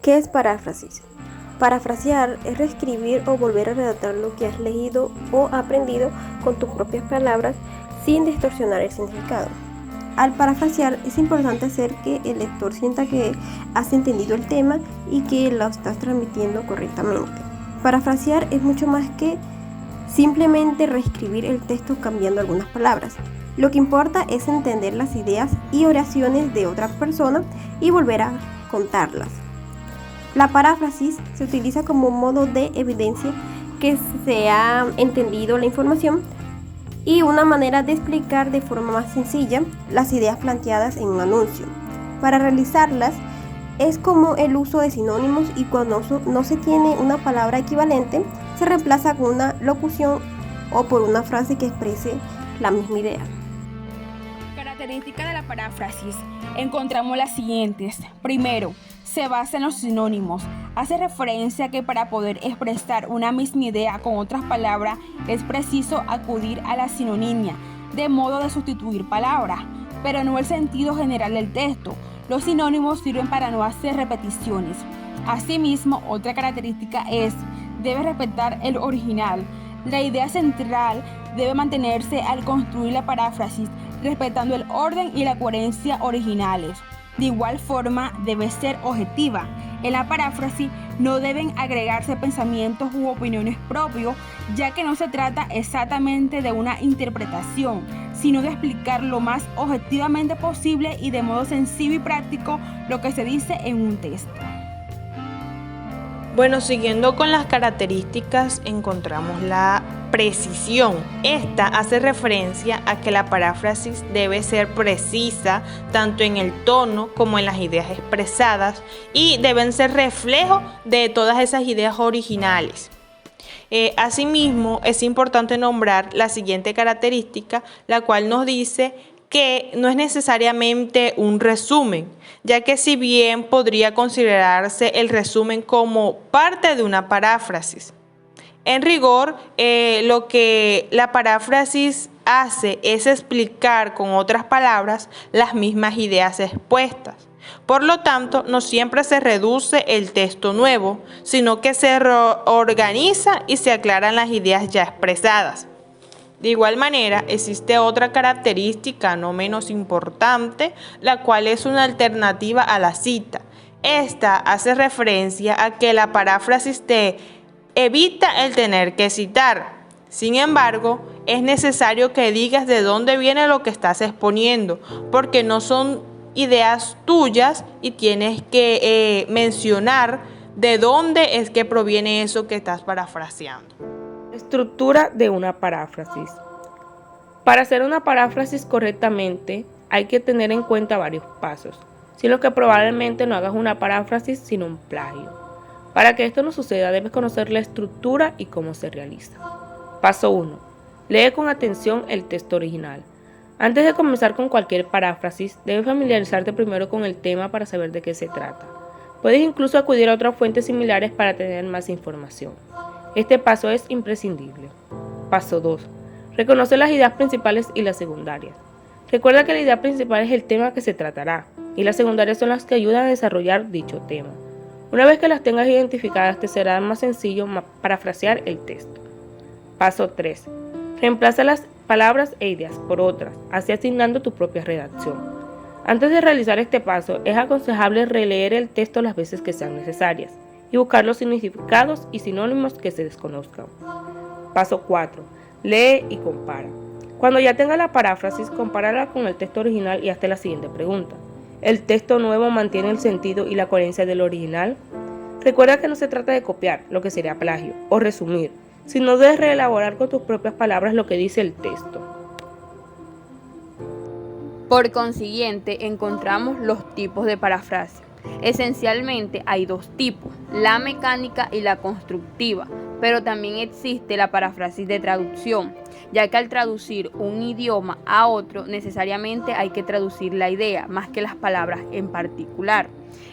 ¿Qué es paráfrasis? Parafrasear es reescribir o volver a redactar lo que has leído o aprendido con tus propias palabras sin distorsionar el significado. Al parafrasear es importante hacer que el lector sienta que has entendido el tema y que lo estás transmitiendo correctamente. Parafrasear es mucho más que simplemente reescribir el texto cambiando algunas palabras. Lo que importa es entender las ideas y oraciones de otra persona y volver a contarlas. La paráfrasis se utiliza como un modo de evidencia que se ha entendido la información y una manera de explicar de forma más sencilla las ideas planteadas en un anuncio. Para realizarlas es como el uso de sinónimos y cuando no se tiene una palabra equivalente, se reemplaza con una locución o por una frase que exprese la misma idea. Características de la paráfrasis. Encontramos las siguientes. Primero, se basa en los sinónimos. Hace referencia a que para poder expresar una misma idea con otras palabras es preciso acudir a la sinonimia, de modo de sustituir palabras, pero no el sentido general del texto. Los sinónimos sirven para no hacer repeticiones. Asimismo, otra característica es, debe respetar el original. La idea central debe mantenerse al construir la paráfrasis, respetando el orden y la coherencia originales. De igual forma, debe ser objetiva. En la paráfrasis no deben agregarse pensamientos u opiniones propios, ya que no se trata exactamente de una interpretación, sino de explicar lo más objetivamente posible y de modo sencillo y práctico lo que se dice en un texto. Bueno, siguiendo con las características, encontramos la precisión. Esta hace referencia a que la paráfrasis debe ser precisa tanto en el tono como en las ideas expresadas y deben ser reflejo de todas esas ideas originales. Asimismo, es importante nombrar la siguiente característica, la cual nos dice que no es necesariamente un resumen, ya que si bien podría considerarse el resumen como parte de una paráfrasis. En rigor, lo que la paráfrasis hace es explicar con otras palabras las mismas ideas expuestas. Por lo tanto, no siempre se reduce el texto nuevo, sino que se reorganiza y se aclaran las ideas ya expresadas. De igual manera, existe otra característica no menos importante, la cual es una alternativa a la cita. Esta hace referencia a que la paráfrasis te evita el tener que citar. Sin embargo, es necesario que digas de dónde viene lo que estás exponiendo, porque no son ideas tuyas y tienes que mencionar de dónde es que proviene eso que estás parafraseando. Estructura de una paráfrasis. Para hacer una paráfrasis correctamente hay que tener en cuenta varios pasos, sin los que probablemente no hagas una paráfrasis sino un plagio. Para que esto no suceda debes conocer la estructura y cómo se realiza. Paso 1. Lee con atención el texto original. Antes de comenzar con cualquier paráfrasis, debes familiarizarte primero con el tema para saber de qué se trata. Puedes incluso acudir a otras fuentes similares para tener más información. Este paso es imprescindible. Paso 2. Reconoce las ideas principales y las secundarias. Recuerda que la idea principal es el tema que se tratará, y las secundarias son las que ayudan a desarrollar dicho tema. Una vez que las tengas identificadas, te será más sencillo parafrasear el texto. Paso 3. Reemplaza las palabras e ideas por otras, así asignando tu propia redacción. Antes de realizar este paso, es aconsejable releer el texto las veces que sean necesarias y buscar los significados y sinónimos que se desconozcan. Paso 4. Lee y compara. Cuando ya tengas la paráfrasis, compárala con el texto original y hazte la siguiente pregunta. ¿El texto nuevo mantiene el sentido y la coherencia del original? Recuerda que no se trata de copiar, lo que sería plagio, o resumir, sino de reelaborar con tus propias palabras lo que dice el texto. Por consiguiente, encontramos los tipos de paráfrasis. Esencialmente hay dos tipos, la mecánica y la constructiva, pero también existe la paráfrasis de traducción, ya que al traducir un idioma a otro necesariamente hay que traducir la idea más que las palabras en particular.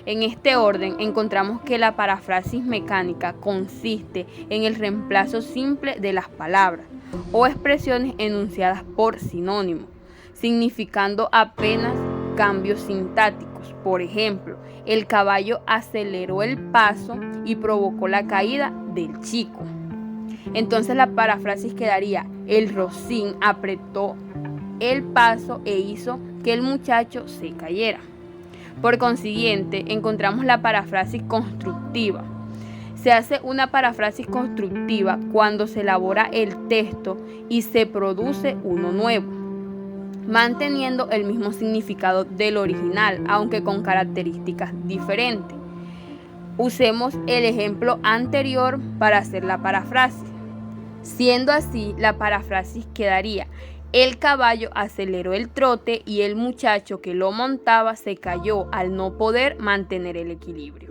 En este orden encontramos que la paráfrasis mecánica consiste en el reemplazo simple de las palabras o expresiones enunciadas por sinónimo, significando apenas cambios sintácticos. históricos. Por ejemplo, el caballo aceleró el paso y provocó la caída del chico. Entonces la paráfrasis quedaría: el rocín apretó el paso e hizo que el muchacho se cayera. Por consiguiente, encontramos la paráfrasis constructiva. Se hace una paráfrasis constructiva cuando se elabora el texto y se produce uno nuevo, manteniendo el mismo significado del original, aunque con características diferentes. Usemos el ejemplo anterior para hacer la paráfrasis. Siendo así, la paráfrasis quedaría: el caballo aceleró el trote y el muchacho que lo montaba se cayó al no poder mantener el equilibrio.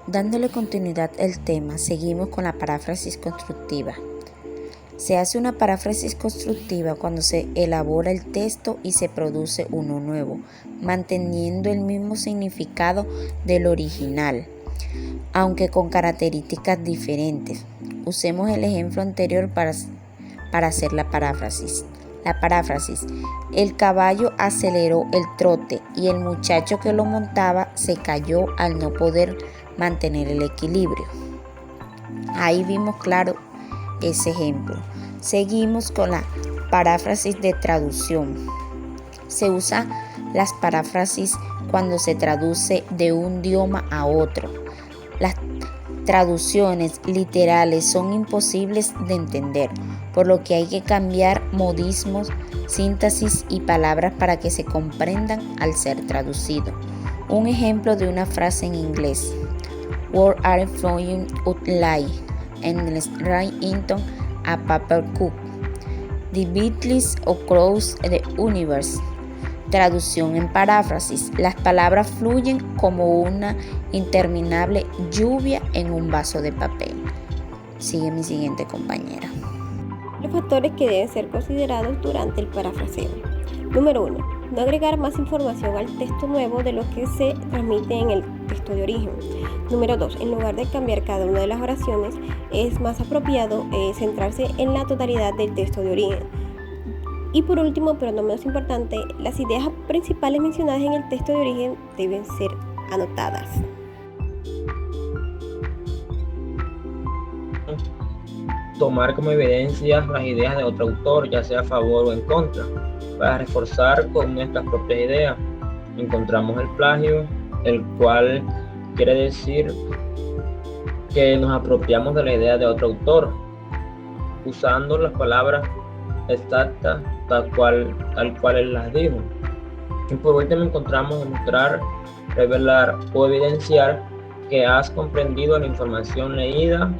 Dándole continuidad al tema, seguimos con la paráfrasis constructiva. Se hace una paráfrasis constructiva cuando se elabora el texto y se produce uno nuevo, manteniendo el mismo significado del original, aunque con características diferentes. Usemos el ejemplo anterior para hacer la paráfrasis. La paráfrasis: el caballo aceleró el trote y el muchacho que lo montaba se cayó al no poder mantener el equilibrio. Ahí vimos claro ese ejemplo. Seguimos con la paráfrasis de traducción. Se usa las paráfrasis cuando se traduce de un idioma a otro. Las traducciones literales son imposibles de entender, por lo que hay que cambiar modismos, síntesis y palabras para que se comprendan al ser traducido. Un ejemplo de una frase en inglés: Words are flowing out like endless rain into a paper cup. The Beatles across the universe. Traducción en paráfrasis: las palabras fluyen como una interminable lluvia en un vaso de papel. Sigue mi siguiente compañera. Los factores que deben ser considerados durante el parafraseo. Número 1. No agregar más información al texto nuevo de lo que se transmite en el texto de origen. Número 2. En lugar de cambiar cada una de las oraciones, es más apropiado centrarse en la totalidad del texto de origen. Y por último, pero no menos importante, las ideas principales mencionadas en el texto de origen deben ser anotadas. Tomar como evidencia las ideas de otro autor, ya sea a favor o en contra, para reforzar con nuestras propias ideas. Encontramos el plagio, el cual quiere decir que nos apropiamos de la idea de otro autor, usando las palabras exactas tal cual él las dijo. Y por último encontramos demostrar, revelar o evidenciar que has comprendido la información leída.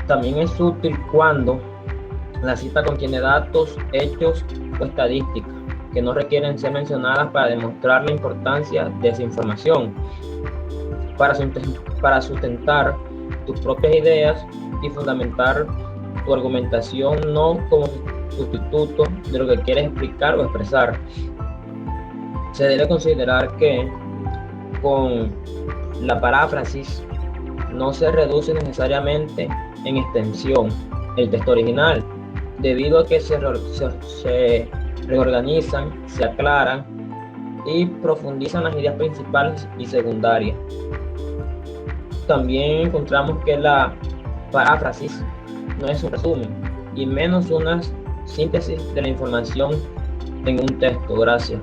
También es útil cuando la cita contiene datos, hechos o estadísticas que no requieren ser mencionadas para demostrar la importancia de esa información, para sustentar tus propias ideas y fundamentar tu argumentación, no como sustituto de lo que quieres explicar o expresar. Se debe considerar que con la paráfrasis no se reduce necesariamente en extensión el texto original, debido a que se reorganizan, se aclaran y profundizan las ideas principales y secundarias. También encontramos que la paráfrasis no es un resumen y menos una síntesis de la información en un texto. Gracias.